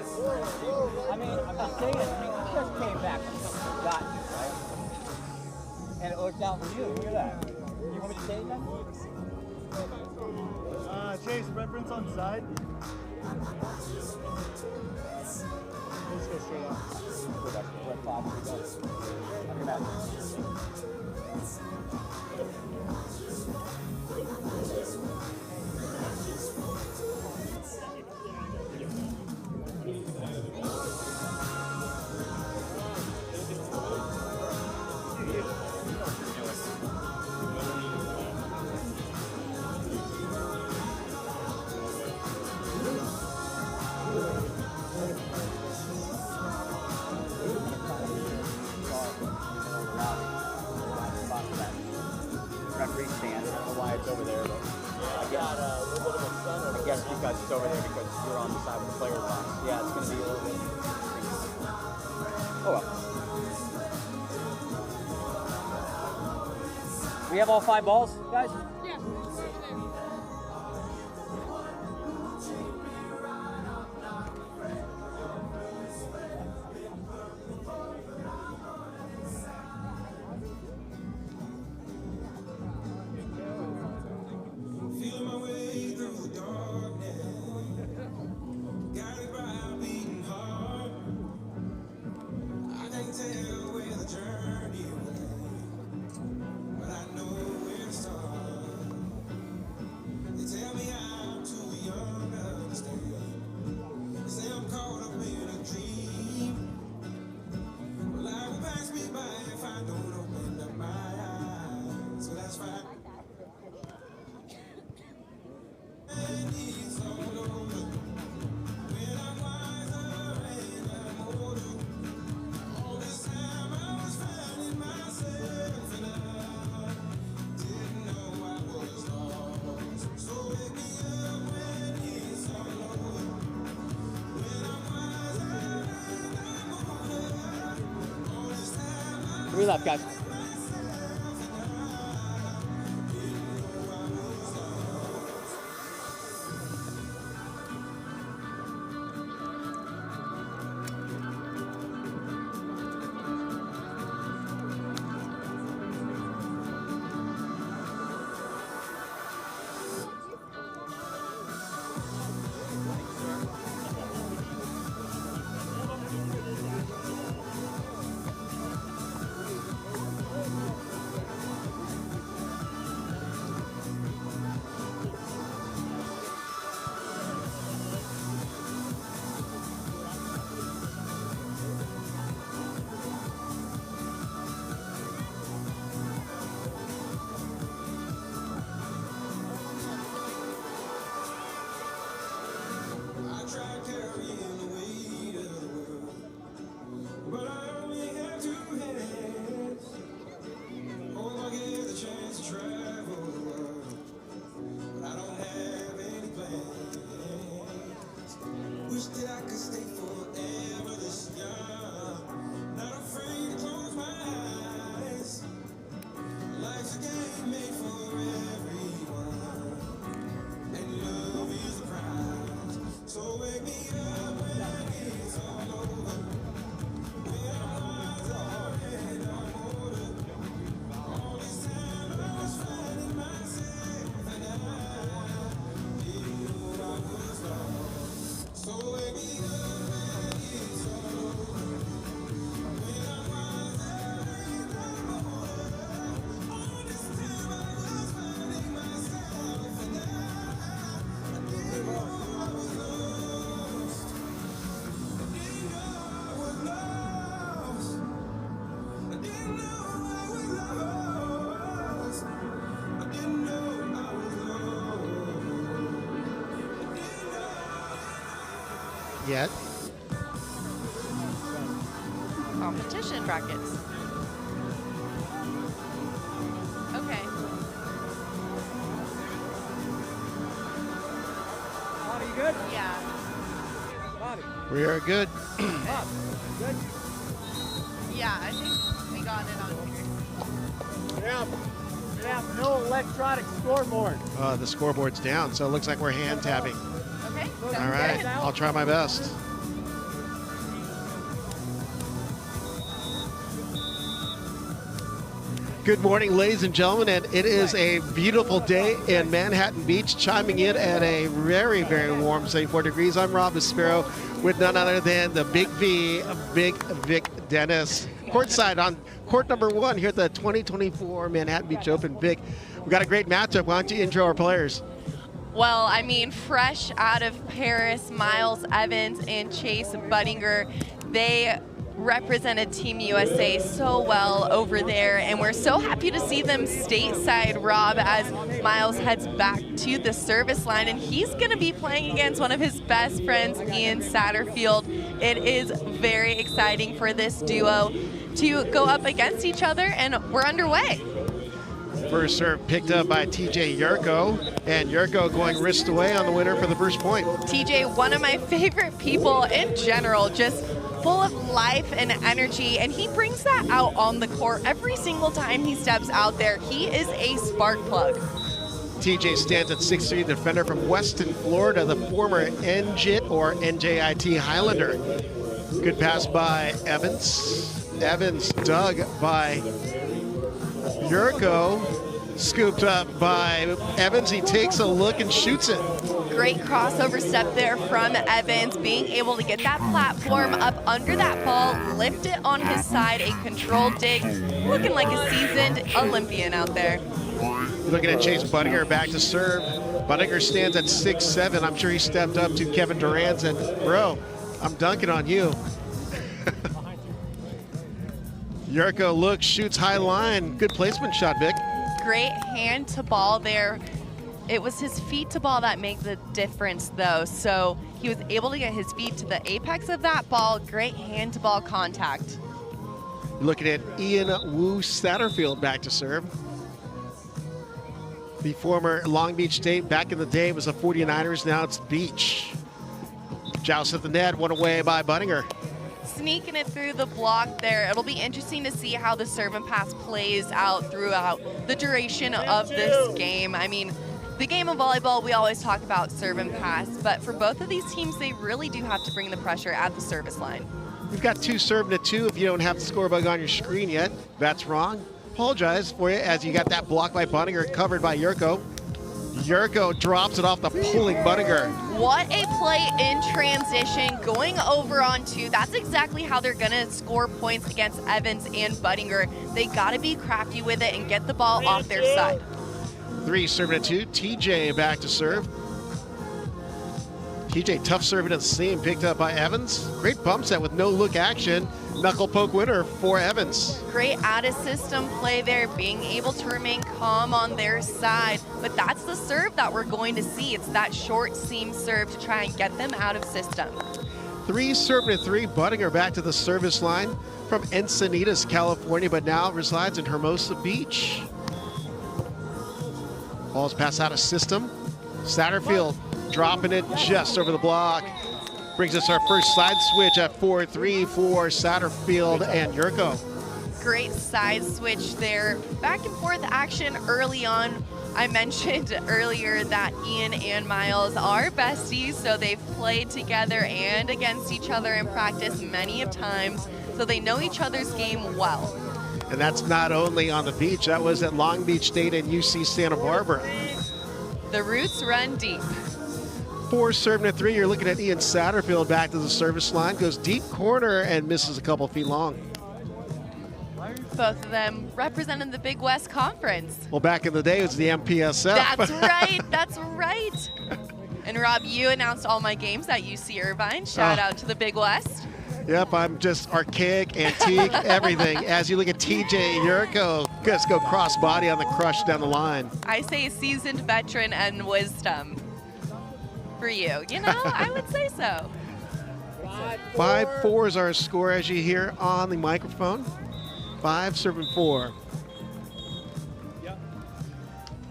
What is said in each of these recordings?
I mean, I'm just saying, he just came back from something he got you, right? And it worked out for you. Look at that. You want me to say that? Chase, reference on side. Let's go straight out. Referee stand. I don't know why it's over there, but I guess because it's over there because you're on the side with the players box. Yeah, it's going to be a little bit. Oh well. We have all 5 balls, guys? Yeah. Three left, guys. Yet. Competition brackets. Okay. Bobby, you good? Yeah. Bobby. We are good. Bob, good? Yeah, I think we got it on here. Yeah, no electronic scoreboard. The scoreboard's down, so it looks like we're hand tapping. Okay. All right, I'll try my best. Good morning, ladies and gentlemen, and it is a beautiful day in Manhattan Beach, chiming in at a very, very warm 74 degrees. I'm Rob Sparrow with none other than the Big V, Big Vic Dennis. Courtside on court number 1 here at the 2024 Manhattan Beach Open. Vic, we got a great matchup. Why don't you intro our players? Well, I mean, fresh out of Paris, Miles Evans and Chase Budinger, they represented Team USA so well over there, and we're so happy to see them stateside, Rob, as Miles heads back to the service line, and he's going to be playing against one of his best friends, Ian Satterfield. It is very exciting for this duo to go up against each other, and we're underway. First serve picked up by TJ Jurko, and Jurko going wrist away on the winner for the first point. TJ, one of my favorite people in general, just full of life and energy, and he brings that out on the court every single time he steps out there. He is a spark plug. TJ stands at 6'3", defender from Weston, Florida, the former NJIT or NJIT Highlander. Good pass by Evans. Evans dug by Jurko. Scooped up by Evans. He takes a look and shoots it. Great crossover step there from Evans, being able to get that platform up under that ball, lift it on his side, a controlled dig, looking like a seasoned Olympian out there. Looking at Chase Budinger back to serve. Budinger stands at 6'7". I'm sure he stepped up to Kevin Durant and said, bro, I'm dunking on you. Jurko looks, shoots high line. Good placement shot, Vic. Great hand to ball there. It was his feet to ball that made the difference, though. So he was able to get his feet to the apex of that ball. Great hand to ball contact. Looking at Ian Wu Satterfield back to serve. The former Long Beach State, back in the day, was the 49ers. Now it's Beach. Joust at the net, one away by Budinger. Sneaking it through the block there. It'll be interesting to see how the serve and pass plays out throughout the duration of this game. I mean, the game of volleyball, we always talk about serve and pass, but for both of these teams, they really do have to bring the pressure at the service line. We've got 2 serving to 2 if you don't have the score bug on your screen yet. That's wrong. Apologize for you as you got that block by Budinger covered by Jurko. Jurko drops it off the pulling Budinger. What a play in transition, going over on 2. That's exactly how they're gonna score points against Evans and Budinger. They gotta be crafty with it and get the ball off their side. 3 serving at 2. TJ back to serve. TJ tough serving at the seam, picked up by Evans. Great bump set with no look action. Knuckle poke winner for Evans. Great out of system play there, being able to remain calm on their side. But that's the serve that we're going to see. It's that short seam serve to try and get them out of system. 3 serving at 3. Budinger back to the service line from Encinitas, California, but now resides in Hermosa Beach. Ball's passed out of system. Satterfield dropping it just over the block. Brings us our first side switch at 4-3 for Satterfield and Jurko. Great side switch there. Back and forth action early on. I mentioned earlier that Ian and Miles are besties, so they've played together and against each other in practice many of times, so they know each other's game well. And that's not only on the beach, that was at Long Beach State and UC Santa Barbara. The roots run deep. 4 serving at 3. You're looking at Ian Satterfield back to the service line, goes deep corner and misses a couple feet long. Both of them representing the Big West Conference. Well, back in the day, it was the MPSF. That's right, that's right. And Rob, you announced all my games at UC Irvine. Shout out to the Big West. Yep, I'm just archaic, antique, everything. As you look at TJ Jurko, just go cross body on the crush down the line. I say seasoned veteran and wisdom for you. You know, I would say so. 5-4 is our score as you hear on the microphone. 5 serving 4.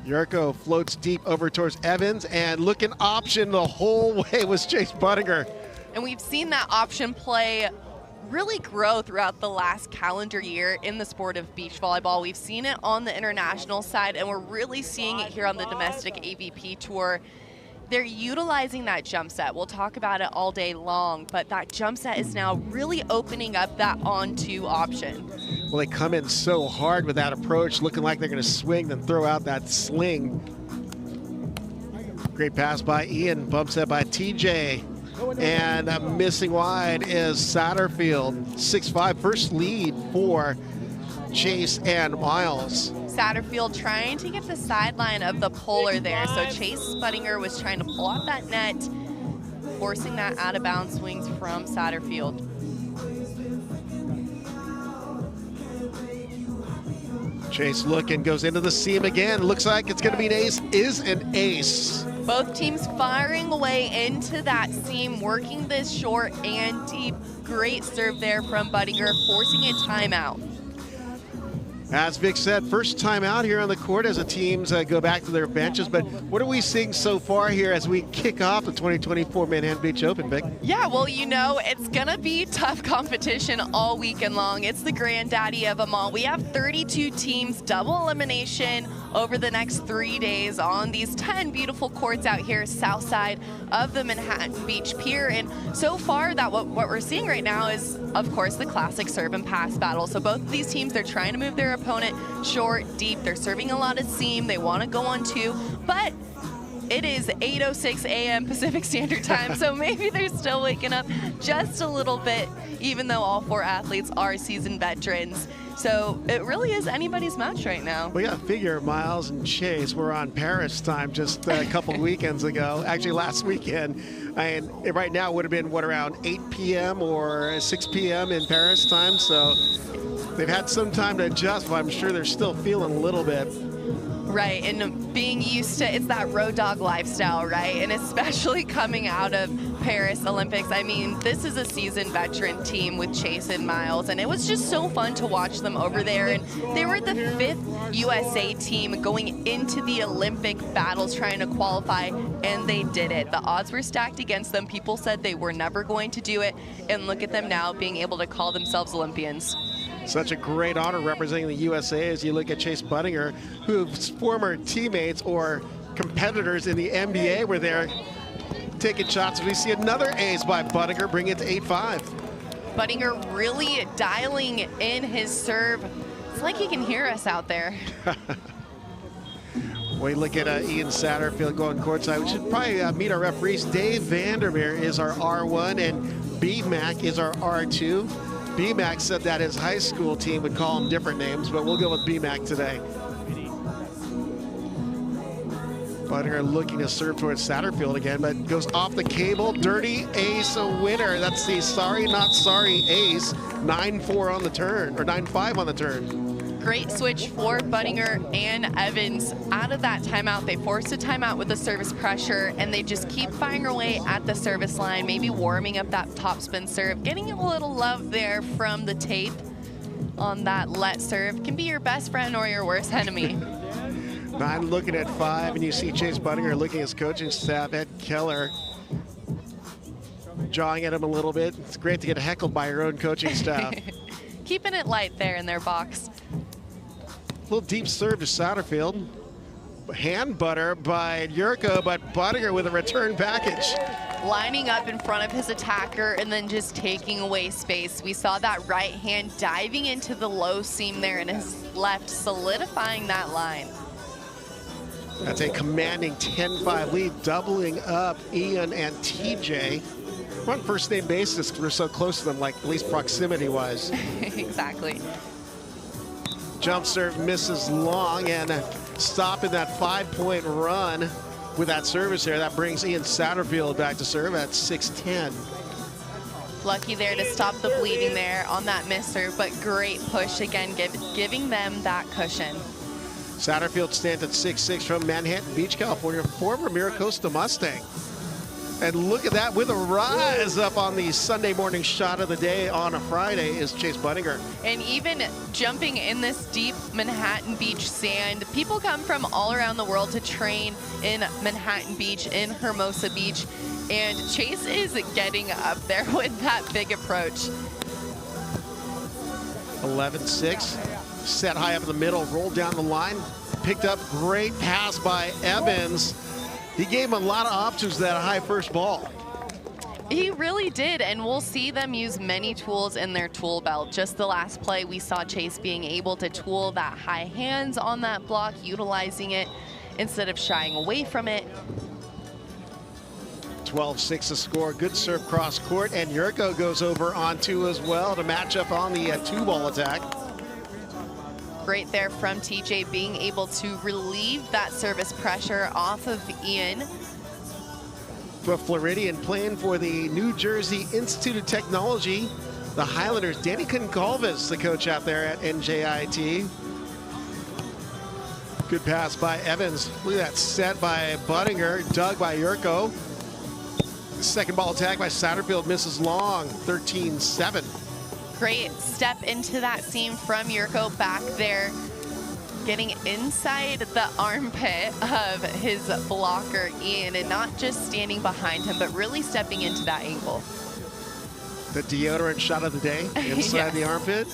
Jurko floats deep over towards Evans, and looking option the whole way was Chase Budinger. And we've seen that option play really grow throughout the last calendar year in the sport of beach volleyball. We've seen it on the international side, and we're really seeing it here on the domestic AVP tour. they're utilizing that jump set. We'll talk about it all day long, but that jump set is now really opening up that on-two option. Well, they come in so hard with that approach, looking like they're going to swing, then throw out that sling. Great pass by Ian, bump set by TJ. And missing wide is Satterfield. 6-5, first lead for Chase and Miles. Satterfield trying to get the sideline of the puller there. So Chase Budinger was trying to pull out that net, forcing that out of bounds swings from Satterfield. Chase looking, goes into the seam again. Looks like it's going to be an ace. Is an ace. Both teams firing away into that seam, working this short and deep. Great serve there from Budinger, forcing a timeout. As Vic said, first time out here on the court as the teams go back to their benches. But what are we seeing so far here as we kick off the 2024 Manhattan Beach Open, Vic? Yeah, well, you know, it's going to be tough competition all weekend long. It's the granddaddy of them all. We have 32 teams, double elimination over the next 3 days on these 10 beautiful courts out here south side of the Manhattan Beach Pier. And so far, that what we're seeing right now is, of course, the classic serve and pass battle. So both of these teams, they're trying to move their opponent short, deep. They're serving a lot of seam. They want to go on two, but it is 8:06 a.m. Pacific Standard Time, so maybe they're still waking up just a little bit, even though all four athletes are seasoned veterans. So it really is anybody's match right now. Well, yeah, figure Miles and Chase were on Paris time just a couple weekends ago, actually last weekend. And right now it would have been, what, around 8 p.m. or 6 p.m. in Paris time. So they've had some time to adjust, but I'm sure they're still feeling a little bit. Right, and being used to, it's that road dog lifestyle, right? And especially coming out of Paris Olympics. I mean, this is a seasoned veteran team with Chase and Miles, and it was just so fun to watch them over there. And they were the 5th USA team going into the Olympic battles trying to qualify, and they did it. The odds were stacked against them. People said they were never going to do it, and look at them now being able to call themselves Olympians. Such a great honor representing the USA as you look at Chase Budinger, whose former teammates or competitors in the NBA were there taking shots. We see another ace by Budinger, bring it to 8-5. Budinger really dialing in his serve. It's like he can hear us out there. We look at Ian Satterfield going courtside. We should probably meet our referees. Dave Vandermeer is our R1 and B-Mac is our R2. B-Mac said that his high school team would call him different names, but we'll go with B-Mac today. Budinger looking to serve towards Satterfield again, but goes off the cable. Dirty ace, a winner. That's the sorry, not sorry ace. 9-4 on the turn, or 9-5 on the turn. Great switch for Budinger and Evans. Out of that timeout, they forced a timeout with the service pressure, and they just keep firing away at the service line, maybe warming up that topspin serve, getting a little love there from the tape on that let serve. Can be your best friend or your worst enemy. 9 looking at 5, and you see Chase Budinger looking at his coaching staff, Ed Keller, jawing at him a little bit. It's great to get heckled by your own coaching staff. Keeping it light there in their box. Little deep serve to Satterfield. Hand butter by Jurko, but Budinger with a return package. Lining up in front of his attacker and then just taking away space. We saw that right hand diving into the low seam there and his left solidifying that line. That's a commanding 10-5 lead, doubling up Ian and TJ. We're on first name basis, we're so close to them, like at least proximity-wise. Exactly. Jump serve misses long, and stopping that 5-point run with that service there. That brings Ian Satterfield back to serve at 6-10. Lucky there to stop the bleeding there on that miss serve, but great push again, giving them that cushion. Satterfield stands at 6'6" from Manhattan Beach, California, former Miracosta Mustang. And look at that, with a rise up on the Sunday morning shot of the day on a Friday is Chase Budinger. And even jumping in this deep Manhattan Beach sand, people come from all around the world to train in Manhattan Beach, in Hermosa Beach, and Chase is getting up there with that big approach. 11-6, set high up in the middle, rolled down the line, picked up, great pass by Evans. He gave him a lot of options to that high first ball. He really did, and we'll see them use many tools in their tool belt. Just the last play, we saw Chase being able to tool that high hands on that block, utilizing it instead of shying away from it. 12-6 to score. Good serve cross court, and Jurko goes over on two as well to match up on the two-ball attack. Great there from TJ, being able to relieve that service pressure off of Ian. The Floridian playing for the New Jersey Institute of Technology. The Highlanders, Danny Concalves, the coach out there at NJIT. Good pass by Evans. Look at that set by Budinger, dug by Jurko. Second ball attack by Satterfield, misses long, 13-7. Great step into that seam from Jurko back there, getting inside the armpit of his blocker, Ian, and not just standing behind him, but really stepping into that angle. The deodorant shot of the day, inside Yes. the armpit.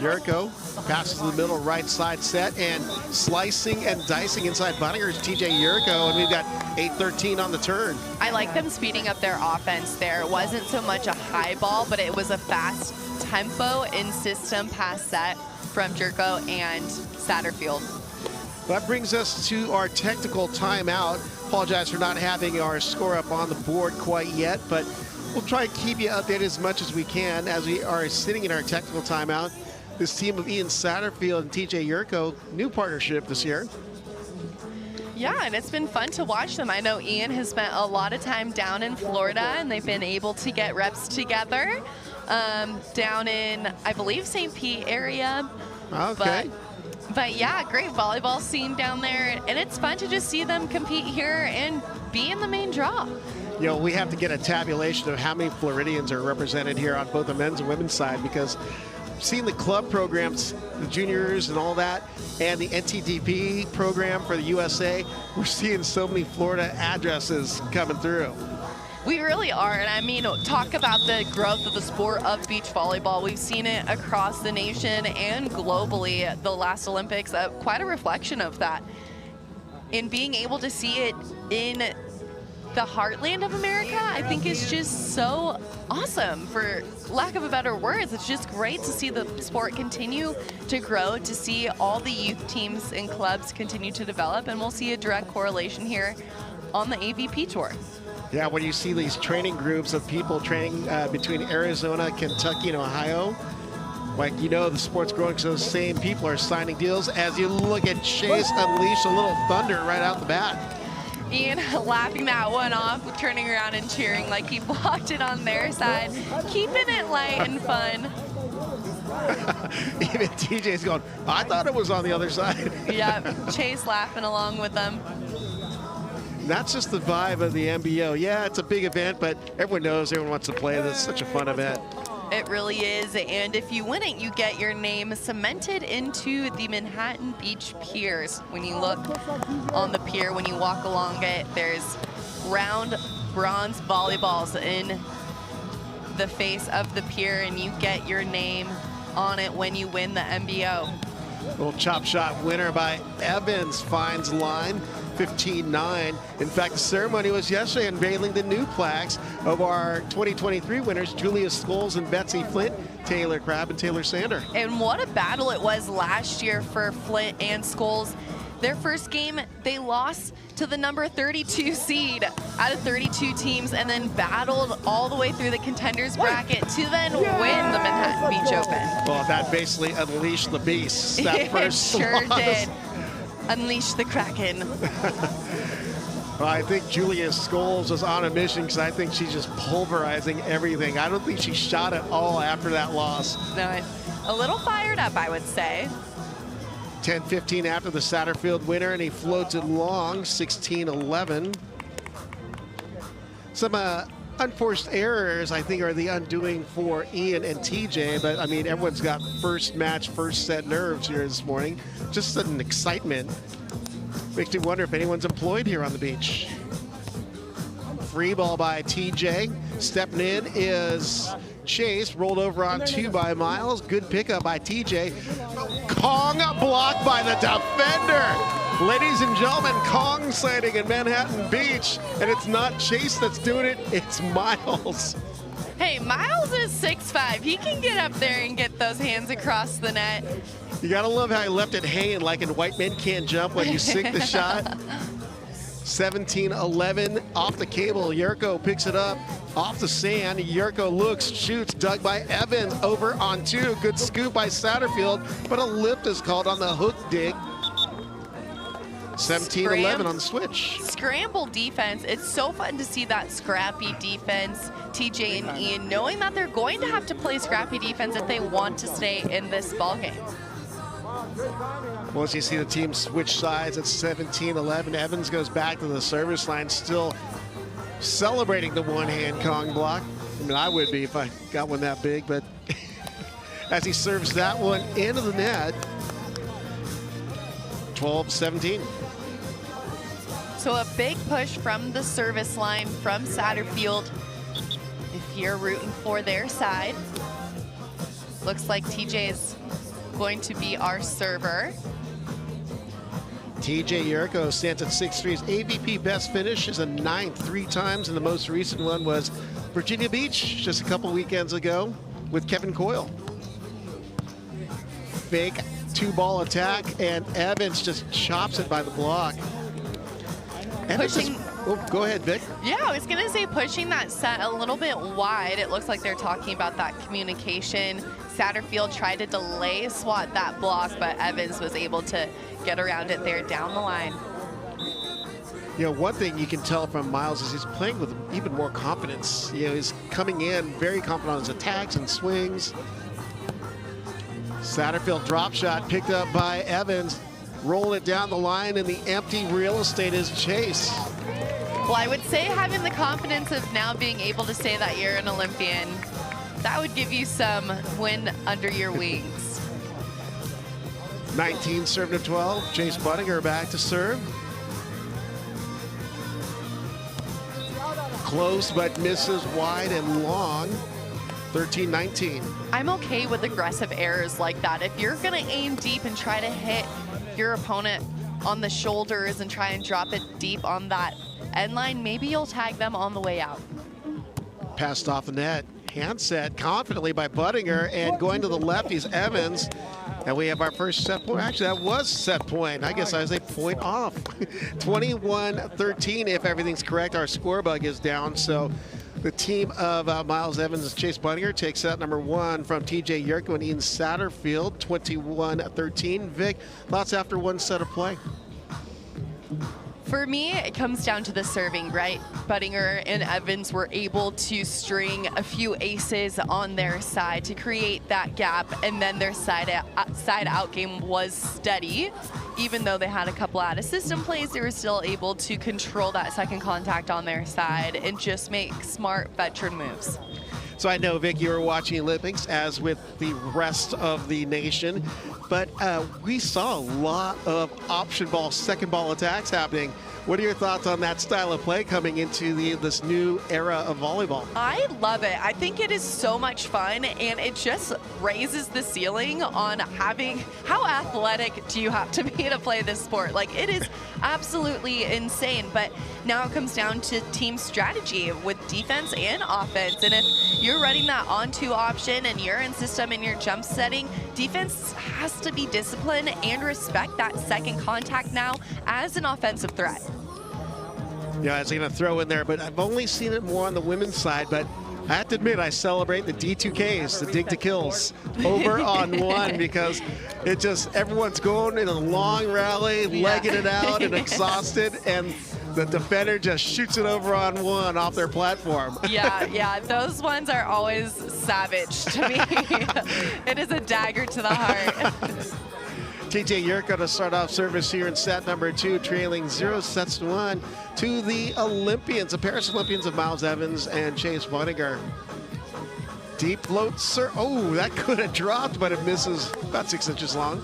Jurko passes to the middle right side set, and slicing and dicing inside Budinger's TJ Jurko, and we've got 8-13 on the turn. I like them speeding up their offense there. It wasn't so much a high ball, but it was a fast tempo in system pass set from Jurko and Satterfield. That brings us to our technical timeout. Apologize for not having our score up on the board quite yet, but we'll try and keep you updated as much as we can as we are sitting in our technical timeout. This team of Ian Satterfield and TJ Jurko, new partnership this year. Yeah, and it's been fun to watch them. I know Ian has spent a lot of time down in Florida, and they've been able to get reps together down in, I believe, St. Pete area. Okay. But yeah, great volleyball scene down there, and it's fun to just see them compete here and be in the main draw. You know, we have to get a tabulation of how many Floridians are represented here on both the men's and women's side, because seeing the club programs, the juniors and all that, and the NTDP program for the USA, we're seeing so many Florida addresses coming through. We really are, and I mean, talk about the growth of the sport of beach volleyball. We've seen it across the nation and globally. The last Olympics, quite a reflection of that. And being able to see it in the heartland of America, I think is just so awesome, for lack of a better words. It's just great to see the sport continue to grow, to see all the youth teams and clubs continue to develop, and we'll see a direct correlation here on the AVP tour. Yeah, when you see these training groups of people training between Arizona, Kentucky, and Ohio, like, you know, the sport's growing because those same people are signing deals. As you look at Chase unleash a little thunder right out the bat. Ian laughing that one off, turning around and cheering like he blocked it on their side, keeping it light and fun. Even TJ's going, I thought it was on the other side. Yep, Chase laughing along with them. That's just the vibe of the MBO. Yeah, it's a big event, but everyone knows, everyone wants to play. That's such a fun event. It really is, and if you win it, you get your name cemented into the Manhattan Beach piers. When you look on the pier, when you walk along it, there's round bronze volleyballs in the face of the pier, and you get your name on it when you win the MBO. Little chop shot winner by Evans finds line. 15-9. In fact, the ceremony was yesterday, unveiling the new plaques of our 2023 winners, Julia Scholes and Betsy Flint, Taylor Crabb and Taylor Sander. And what a battle it was last year for Flint and Scholes. Their first game, they lost to the number 32 seed out of 32 teams, and then battled all the way through the contenders bracket to then win the Manhattan Beach Open. Well, that basically unleashed the beast. That first it sure loss. did. Unleash the Kraken. Well, I think Julia Scholes was on a mission, because I think she's just pulverizing everything. I don't think she shot at all after that loss. No, a little fired up, I would say. 10-15 after the Satterfield winner, and he floats it long, 16-11. Some unforced errors, I think, are the undoing for Ian and TJ, but I mean, everyone's got first match, first set nerves here this morning. Just an excitement. Makes me wonder if anyone's employed here on the beach. Free ball by TJ. Stepping in is Chase, rolled over on two by Miles. Good pickup by TJ. Kong blocked by the defender. Ladies and gentlemen, Kong sighting in Manhattan Beach, and it's not Chase that's doing it, it's Miles. Hey, Miles is 6'5". He can get up there and get those hands across the net. You gotta love how he left it hanging like in White Men Can't Jump when you sink the shot. 17-11 off the cable. Jurko picks it up off the sand. Jurko looks, shoots, dug by Evans over on two. Good scoop by Satterfield, but a lift is called on the hook dig. 17-11 on the switch. Scramble defense. It's so fun to see that scrappy defense. TJ and Ian knowing that they're going to have to play scrappy defense if they want to stay in this ballgame. Once you see the team switch sides at 17-11, Evans goes back to the service line, still celebrating the one-hand Kong block. I mean, I would be if I got one that big, but as he serves that one into the net, 12-17. So a big push from the service line from Satterfield. If you're rooting for their side, looks like TJ is going to be our server. TJ Jurko stands at 6'3". His AVP best finish is a 9th 3 times, and the most recent one was Virginia Beach just a couple weekends ago with Kevin Coyle. Fake 2-ball attack, and Evans just chops it by the block. Pushing. Oh, go ahead, Vic. Yeah, I was going to say pushing that set a little bit wide. It looks like they're talking about that communication. Satterfield tried to delay swat that block, but Evans was able to get around it there down the line. You know, one thing you can tell from Miles is he's playing with even more confidence. You know, he's coming in very confident on his attacks and swings. Satterfield drop shot picked up by Evans. Roll it down the line, and the empty real estate is Chase. Well, I would say having the confidence of now being able to say that you're an Olympian, that would give you some wind under your wings. 19 serve to 12. Chase Budinger back to serve. Close, but misses wide and long. 13-19. I'm okay with aggressive errors like that. If you're going to aim deep and try to hit your opponent on the shoulders and try and drop it deep on that end line, maybe you'll tag them on the way out. Passed off the net. Hand set confidently by Budinger, and going to the left is Evans. And we have our first set point. Actually, that was set point. I guess I was a point off. 21-13 if everything's correct. Our score bug is down, so the team of Miles Evans and Chase Budinger takes set number 1 from TJ Jurko and Ian Satterfield, 21-13. Vic, thoughts after one set of play? For me, it comes down to the serving, right? Budinger and Evans were able to string a few aces on their side to create that gap, and then their side out game was steady. Even though they had a couple out of system plays, they were still able to control that second contact on their side and just make smart veteran moves. So I know, Vic, you were watching Olympics, as with the rest of the nation, but we saw a lot of option ball, second ball attacks happening. What are your thoughts on that style of play coming into this new era of volleyball? I love it. I think it is so much fun, and it just raises the ceiling on having, how athletic do you have to be to play this sport? Like, it is absolutely insane, but now it comes down to team strategy with defense and offense. And if you're running that on-2 option and you're in system and you're jump setting, defense has to be disciplined and respect that second contact now as an offensive threat. Yeah, I was going to throw in there, but I've only seen it more on the women's side, but I have to admit, I celebrate the D2Ks, the dig to kills, over on one, because it just, everyone's going in a long rally, legging it out and exhausted, and the defender just shoots it over on one off their platform. Yeah, those ones are always savage to me. It is a dagger to the heart. TJ Jurko to start off service here in set number 2, trailing 0-1 to the Olympians, the Paris Olympians of Miles Evans and Chase Budinger. Deep float, sir. Oh, that could have dropped, but it misses about 6 inches long.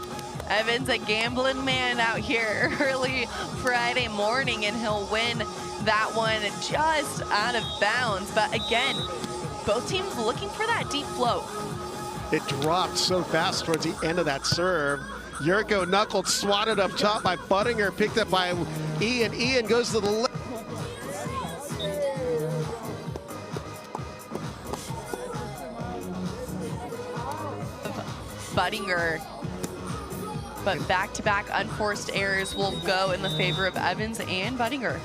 Evans, a gambling man out here early Friday morning, and he'll win that one just out of bounds. But again, both teams looking for that deep float. It dropped so fast towards the end of that serve. Jurko knuckled, swatted up top by Budinger, picked up by Ian. Ian goes to the left. Budinger. But back-to-back unforced errors will go in the favor of Evans and Budinger.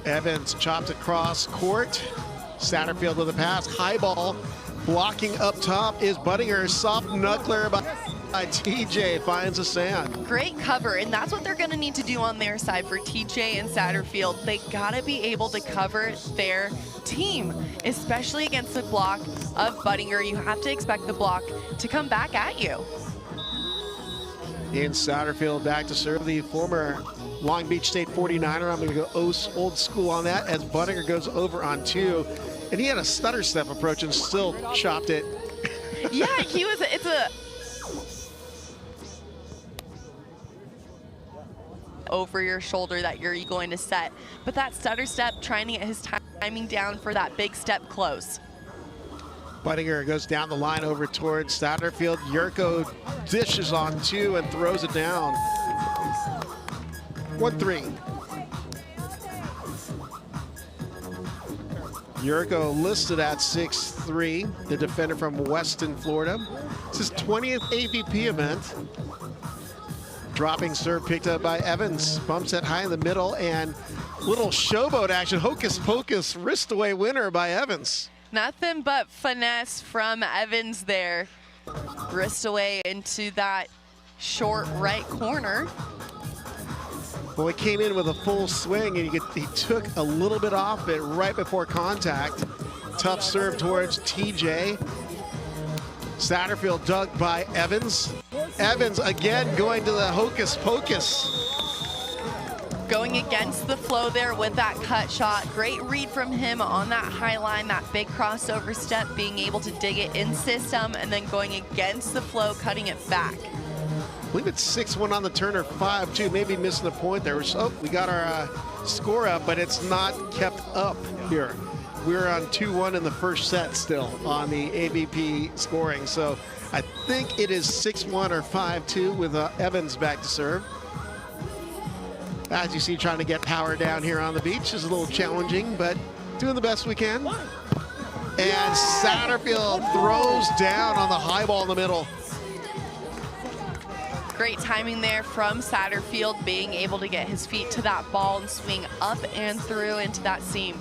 Evans chopped across court. Satterfield with a pass. High ball. Blocking up top is Budinger. Soft knuckler by TJ. Finds the sand. Great cover, and that's what they're going to need to do on their side for TJ and Satterfield. They got to be able to cover their team, especially against the block of Budinger. You have to expect the block to come back at you. In Satterfield back to serve, the former Long Beach State 49er. I'm going to go old school on that as Budinger goes over on 2. And he had a stutter step approach and still chopped it. Yeah, it's a over your shoulder that you're going to set. But that stutter step, trying to get his timing down for that big step close. Budinger goes down the line over towards Satterfield. Jurko dishes on 2 and throws it down. 1-3. Jurko listed at 6'3", the defender from Weston, Florida. It's his 20th AVP event. Dropping serve picked up by Evans. Bump set high in the middle and little showboat action. Hocus pocus, wrist away winner by Evans. Nothing but finesse from Evans there. Wrist away into that short right corner. Well, he came in with a full swing and he took a little bit off it right before contact. Tough serve towards TJ. Satterfield dug by Evans. Evans again going to the hocus pocus. Going against the flow there with that cut shot. Great read from him on that high line, that big crossover step, being able to dig it in system and then going against the flow, cutting it back. I believe it's 6-1 on the turn or 5-2, maybe missing the point there. We got our score up, but it's not kept up here. We're on 2-1 in the first set still on the AVP scoring. So I think it is 6-1 or 5-2 with Evans back to serve. As you see, trying to get power down here on the beach is a little challenging, but doing the best we can. And Satterfield throws down on the high ball in the middle. Great timing there from Satterfield, being able to get his feet to that ball and swing up and through into that seam.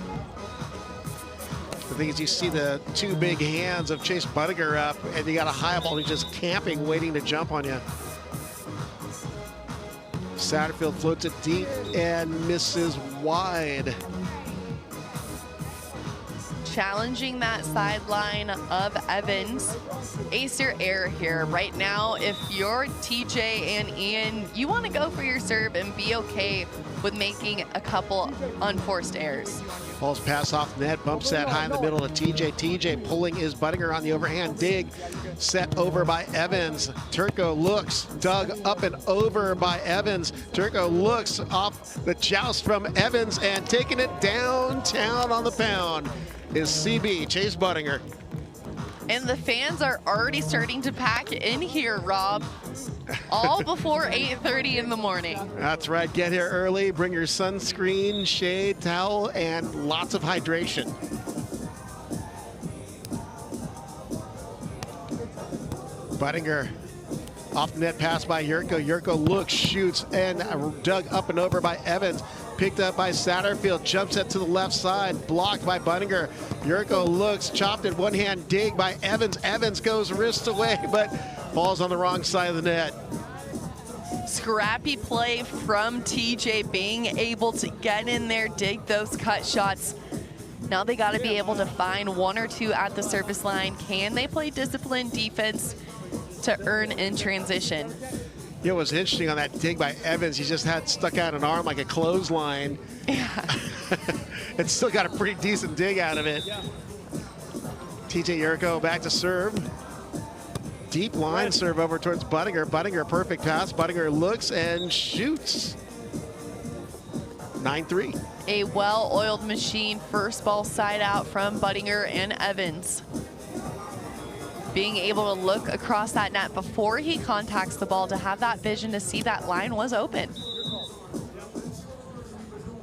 The thing is, you see the 2 big hands of Chase Budinger up, and you got a high ball, he's just camping, waiting to jump on you. Satterfield floats it deep and misses wide. Challenging that sideline of Evans. Ace your error here. Right now, if you're TJ and Ian, you want to go for your serve and be okay with making a couple unforced errors. Ball's pass off net, bump set high in the middle of TJ. TJ pulling his Budinger on the overhand dig. Set over by Evans. Jurko looks, dug up and over by Evans. Jurko looks off the joust from Evans and taking it downtown on the pound is CB, Chase Budinger. And the fans are already starting to pack in here, Rob. All before 8:30 in the morning. That's right, get here early, bring your sunscreen, shade, towel, and lots of hydration. Budinger off the net pass by Jurko. Jurko looks, shoots, and dug up and over by Evans. Picked up by Satterfield, jump set to the left side, blocked by Budinger. Jurko looks, chopped in one hand, dig by Evans. Evans goes wrist away, but falls on the wrong side of the net. Scrappy play from TJ, being able to get in there, dig those cut shots. Now they got to be able to find 1 or 2 at the service line. Can they play disciplined defense to earn in transition? You know what's interesting on that dig by Evans, he just had stuck out an arm like a clothesline. Yeah. And still got a pretty decent dig out of it. TJ Jurko back to serve. Deep line serve over towards Budinger. Budinger, perfect pass. Budinger looks and shoots. 9-3. A well-oiled machine, first ball side out from Budinger and Evans. being able to look across that net before he contacts the ball to have that vision to see that line was open.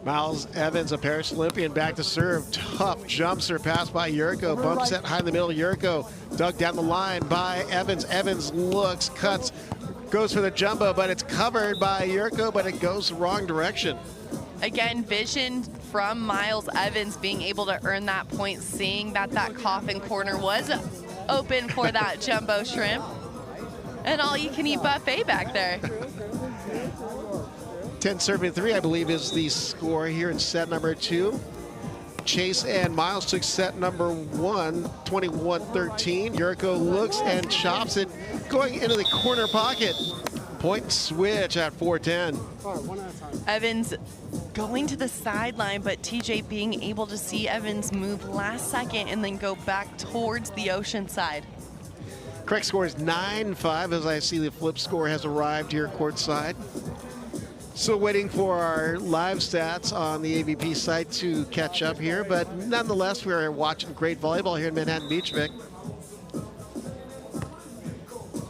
Miles Evans, a Paris Olympian, back to serve. Tough jump serve pass by Jurko. Bump set high in the middle. Jurko dug down the line by Evans. Evans looks, cuts, goes for the jumbo, but it's covered by Jurko, but it goes the wrong direction. Again, vision from Miles Evans being able to earn that point, seeing that that coffin corner was open for that jumbo shrimp. And all you can eat buffet back there. 10 serving 3, I believe, is the score here in set number 2. Chase and Miles took set number 1, 21-13. Jurko looks and chops it, going into the corner pocket. Point switch at 4-10. Evans going to the sideline, but TJ being able to see Evans move last second and then go back towards the ocean side. Correct score is 9-5 as I see the flip score has arrived here courtside. Still waiting for our live stats on the AVP site to catch up here, but nonetheless, we are watching great volleyball here in Manhattan Beach, Vic.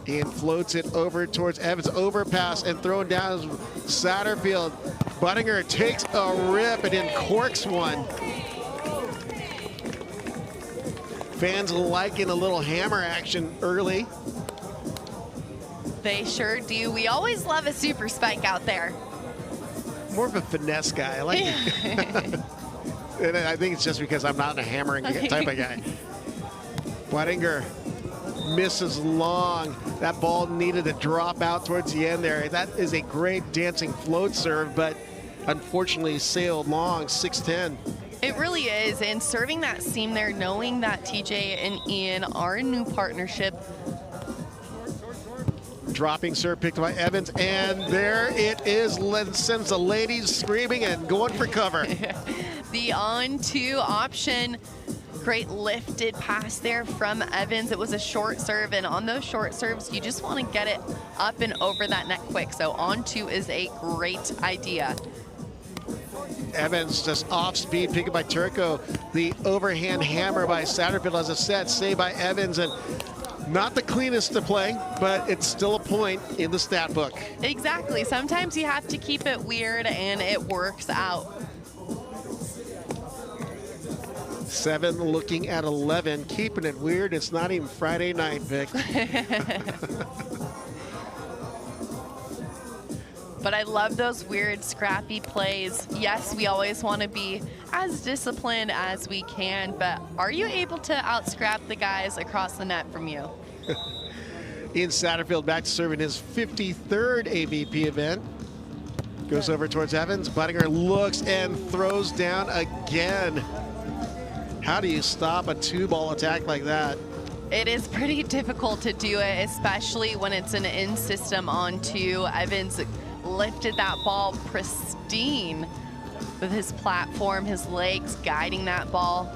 Ian floats it over towards Evans, overpass and thrown down as Satterfield. Budinger takes a rip and then corks one. Fans liking a little hammer action early. They sure do. We always love a super spike out there. More of a finesse guy. I like it. And I think it's just because I'm not a hammering type of guy. Budinger misses long. That ball needed to drop out towards the end there. That is a great dancing float serve, but unfortunately sailed long, 6-10. It really is, and serving that seam there, knowing that TJ and Ian are a new partnership. Dropping serve picked by Evans, and there it is. Sends the ladies screaming and going for cover. The on-2 option. Great lifted pass there from Evans. It was a short serve, and on those short serves, you just want to get it up and over that net quick. So on-2 is a great idea. Evans just off speed, picked by Jurko. The overhand hammer by Satterfield as a set, saved by Evans, and not the cleanest to play, but it's still a point in the stat book. Exactly. Sometimes you have to keep it weird, and it works out. 7 looking at 11, keeping it weird. It's not even Friday night, Vic. But I love those weird, scrappy plays. Yes, we always want to be as disciplined as we can, but are you able to out-scrap the guys across the net from you? Ian Satterfield back to serve in his 53rd AVP event. Goes over towards Evans. Budinger looks and throws down again. How do you stop a 2-ball attack like that? It is pretty difficult to do it, especially when it's an in-system on-2. Evans lifted that ball pristine with his platform, his legs guiding that ball.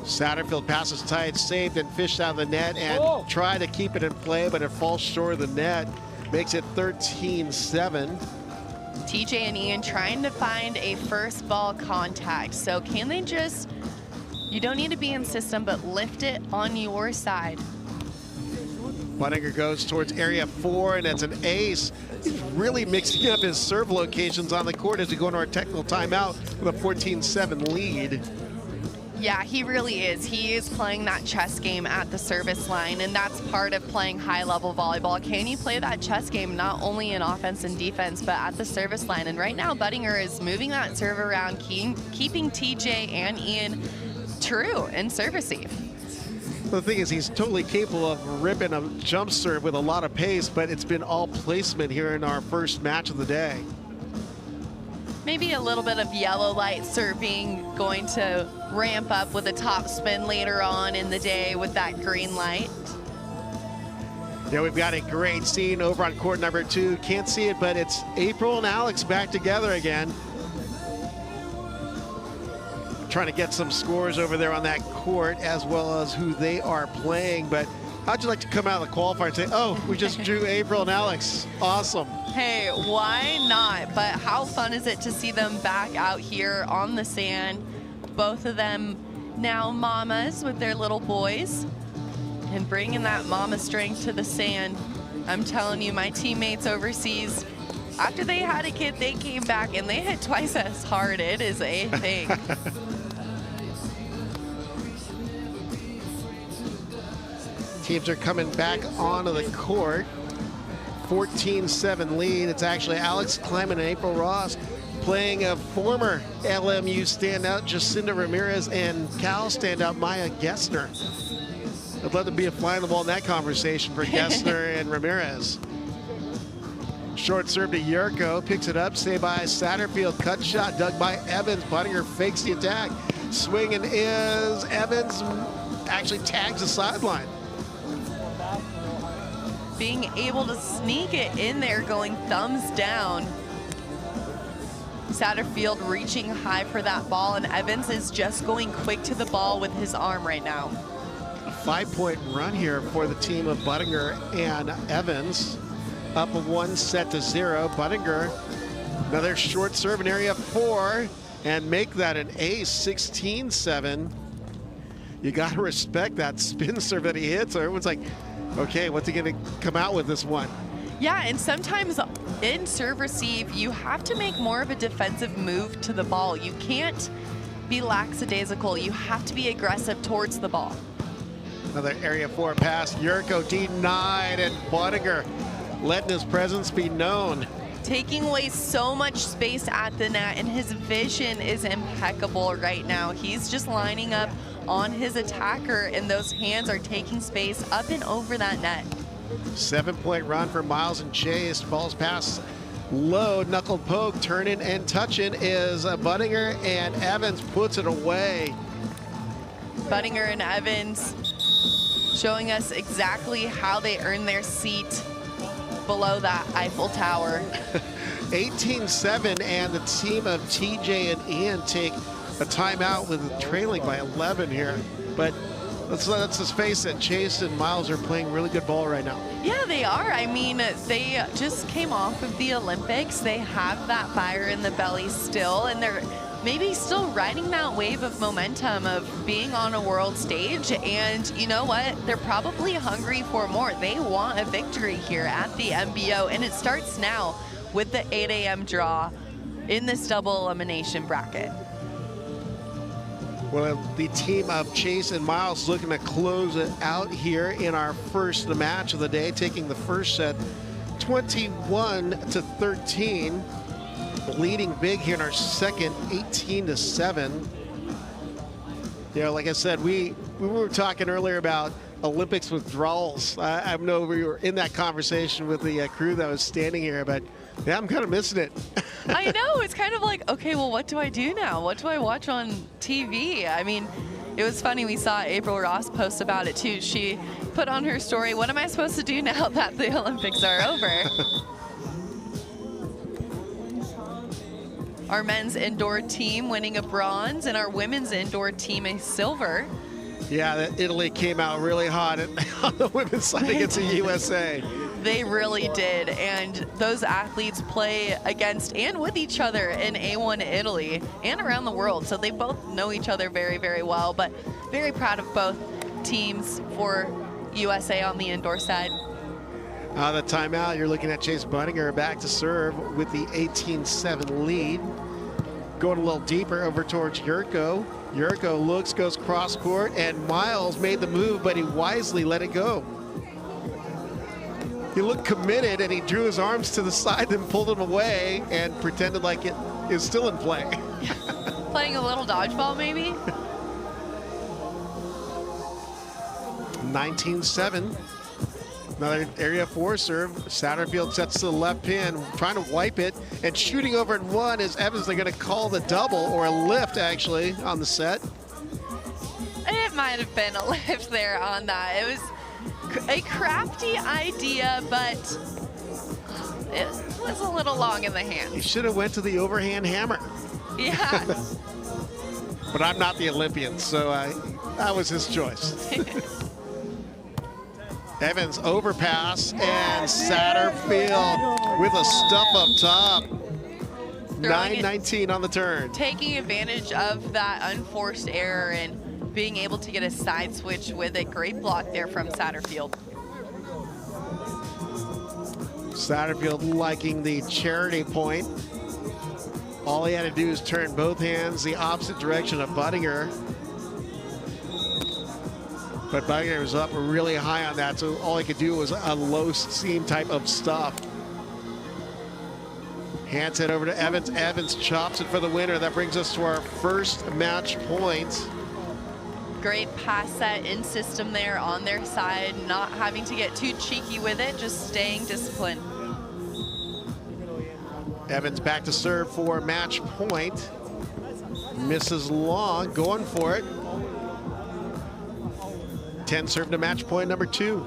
Satterfield passes tight, saved and fished out of the net and tried to keep it in play, but it falls short of the net. Makes it 13-7. TJ and Ian trying to find a first ball contact. So can they just, you don't need to be in system, but lift it on your side. Budinger goes towards area 4, and it's an ace. He's really mixing up his serve locations on the court as we go into our technical timeout with a 14-7 lead. Yeah, he really is. He is playing that chess game at the service line, and that's part of playing high-level volleyball. Can you play that chess game not only in offense and defense, but at the service line? And right now, Budinger is moving that serve around, keeping TJ and Ian true and serve receive. The thing is, he's totally capable of ripping a jump serve with a lot of pace, but it's been all placement here in our first match of the day. Maybe a little bit of yellow light serving, going to ramp up with a top spin later on in the day with that green light. Yeah, we've got a great scene over on court number 2. Can't see it, but it's April and Alex back together again. Trying to get some scores over there on that court as well as who they are playing. But how'd you like to come out of the qualifier and say, oh, we just drew April and Alex? Awesome. Hey, why not? But how fun is it to see them back out here on the sand? Both of them now mamas with their little boys. and bringing that mama strength to the sand. I'm telling you, my teammates overseas, after they had a kid, they came back and they hit twice as hard. It is a thing. Teams are coming back onto the court. 14-7 lead. It's actually Alex Kleiman and April Ross playing a former LMU standout, Jacinda Ramirez, and Cal standout, Maya Gessner. I'd love to be a fly on the wall in that conversation for Gessner and Ramirez. Short serve to Jurko, picks it up, saved by Satterfield, cut shot, dug by Evans. Budinger fakes the attack. Swinging is Evans, actually tags the sideline. Being able to sneak it in there, going thumbs down. Satterfield reaching high for that ball, and Evans is just going quick to the ball with his arm right now. A 5-point run here for the team of Budinger and Evans. Up 1-0. Budinger, another short serve in area 4, and make that an ace, 16-7. You got to respect that spin serve that he hits. So everyone's like, okay, what's he going to come out with this one? Yeah, and sometimes in serve receive, you have to make more of a defensive move to the ball. You can't be lackadaisical. You have to be aggressive towards the ball. Another area 4 pass. Jurko denied, and Budinger letting his presence be known. Taking away so much space at the net, and his vision is impeccable right now. He's just lining up on his attacker, and those hands are taking space up and over that net. 7-point run for Miles and Chase. Balls pass low, knuckle poke, turning and touching is Budinger, and Evans puts it away. Budinger and Evans showing us exactly how they earn their seat below that Eiffel Tower. 18-7, and the team of TJ and Ian take a timeout with trailing by 11 here. But let's just face it, Chase and Miles are playing really good ball right now. Yeah, they are. I mean, they just came off of the Olympics. They have that fire in the belly still, and they're maybe still riding that wave of momentum of being on a world stage. And you know what? They're probably hungry for more. They want a victory here at the MBO, and it starts now with the 8 a.m. draw in this double elimination bracket. Well, the team of Chase and Miles looking to close it out here in our first match of the day, taking the first set 21-13. Leading big here in our second, 18-7. You know, like I said, we were talking earlier about Olympics withdrawals. I know we were in that conversation with the crew that was standing here, but yeah, I'm kind of missing it. I know, it's kind of like, okay, well, what do I do now? What do I watch on TV? I mean, it was funny, we saw April Ross post about it too. She put on her story, what am I supposed to do now that the Olympics are over? Our men's indoor team winning a bronze, and our women's indoor team a silver. Yeah, Italy came out really hot on the women's side against the USA. They really did, and those athletes play against and with each other in A1 Italy and around the world, so they both know each other very, very well, but very proud of both teams for USA on the indoor side. The timeout, you're looking at Chase Budinger back to serve with the 18-7 lead. Going a little deeper over towards Jurko. Jurko looks, goes cross court, and Miles made the move, but he wisely let it go. He looked committed, and he drew his arms to the side, then pulled them away and pretended like it is still in play. Playing a little dodgeball, maybe? 19-7. Another area 4 serve. Satterfield sets to the left pin, trying to wipe it, and shooting over at one is Evans. They're going to call the double, or a lift actually, on the set. It might have been a lift there on that. It was a crafty idea, but it was a little long in the hand. He should have went to the overhand hammer. Yeah. But I'm not the Olympian, so that was his choice. Evans overpass, and Satterfield with a stuff up top. 9:19 on the turn. Taking advantage of that unforced error and being able to get a side switch with a great block there from Satterfield. Satterfield liking the charity point. All he had to do is turn both hands the opposite direction of Budinger. But Budinger was up really high on that, so all he could do was a low seam type of stuff. Hands it over to Evans. Evans chops it for the winner. That brings us to our first match point. Great pass set in system there on their side, not having to get too cheeky with it, just staying disciplined. Evans back to serve for match point. Misses long, going for it. 10 serve to match point number 2.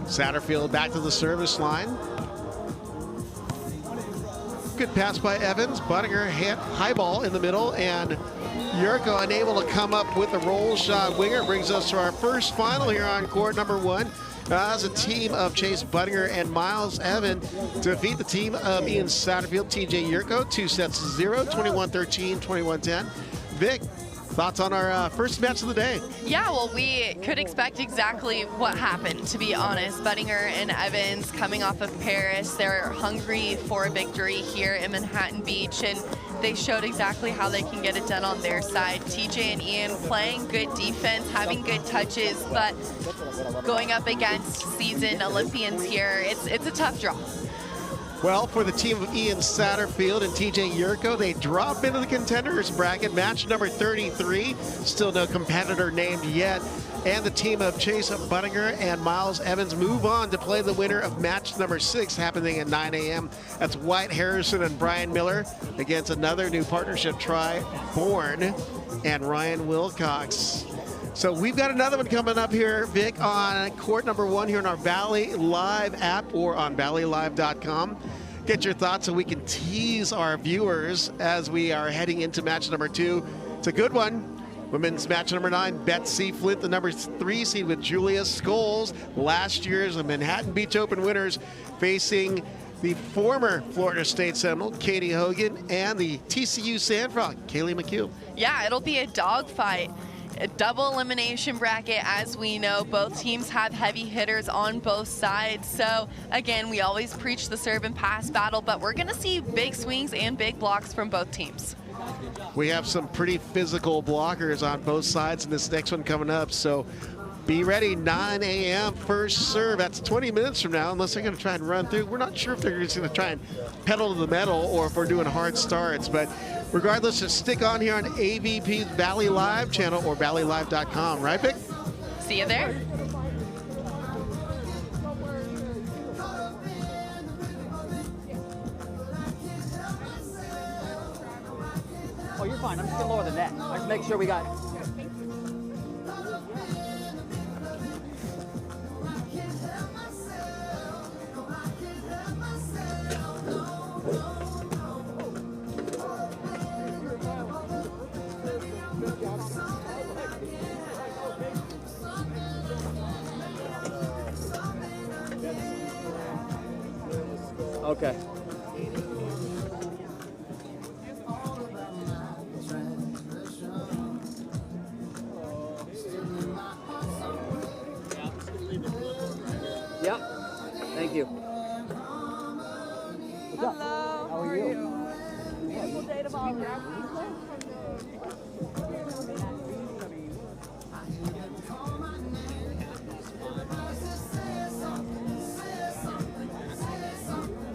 Satterfield back to the service line. Good pass by Evans. Budinger hit high ball in the middle, and Jurko unable to come up with the roll shot. Winger brings us to our first final here on court number 1. As a team of Chase Budinger and Miles Evans defeat the team of Ian Satterfield, TJ Jurko, 2-0, 21-13, 21-10. Vic, thoughts on our first match of the day? Yeah, well, we could expect exactly what happened, to be honest. Budinger and Evans coming off of Paris. They're hungry for a victory here in Manhattan Beach, and they showed exactly how they can get it done on their side. TJ and Ian playing good defense, having good touches, but going up against seasoned Olympians here, it's a tough draw. Well, for the team of Ian Satterfield and TJ Jurko, they drop into the contenders bracket, match number 33. Still no competitor named yet. And the team of Chase Budinger and Miles Evans move on to play the winner of match number 6, happening at 9 a.m. That's Wyatt Harrison and Brian Miller against another new partnership try, Bourne and Ryan Wilcox. So we've got another one coming up here, Vic, on court number 1 here on our Valley Live app or on valleylive.com. Get your thoughts so we can tease our viewers as we are heading into match number 2. It's a good one. Women's match number 9, Betsy Flint, the number 3 seed with Julia Scholes. Last year's Manhattan Beach Open winners facing the former Florida State Seminole, Katie Hogan, and the TCU Sandfrog, Kaylee McHugh. Yeah, it'll be a dogfight. A double elimination bracket, as we know. Both teams have heavy hitters on both sides. So again, we always preach the serve and pass battle, but we're gonna see big swings and big blocks from both teams. We have some pretty physical blockers on both sides in this next one coming up. So be ready, 9 a.m. first serve. That's 20 minutes from now, unless they're gonna try and run through. We're not sure if they're just gonna try and pedal to the metal or if we're doing hard starts, but regardless, just stick on here on AVP's Valley Live channel or valleylive.com, right, Vic? See you there. Oh, you're fine. I'm just gonna lower the net. Let's make sure we got. Okay. Yep. Thank you. What's up? How are you? Beautiful day tomorrow.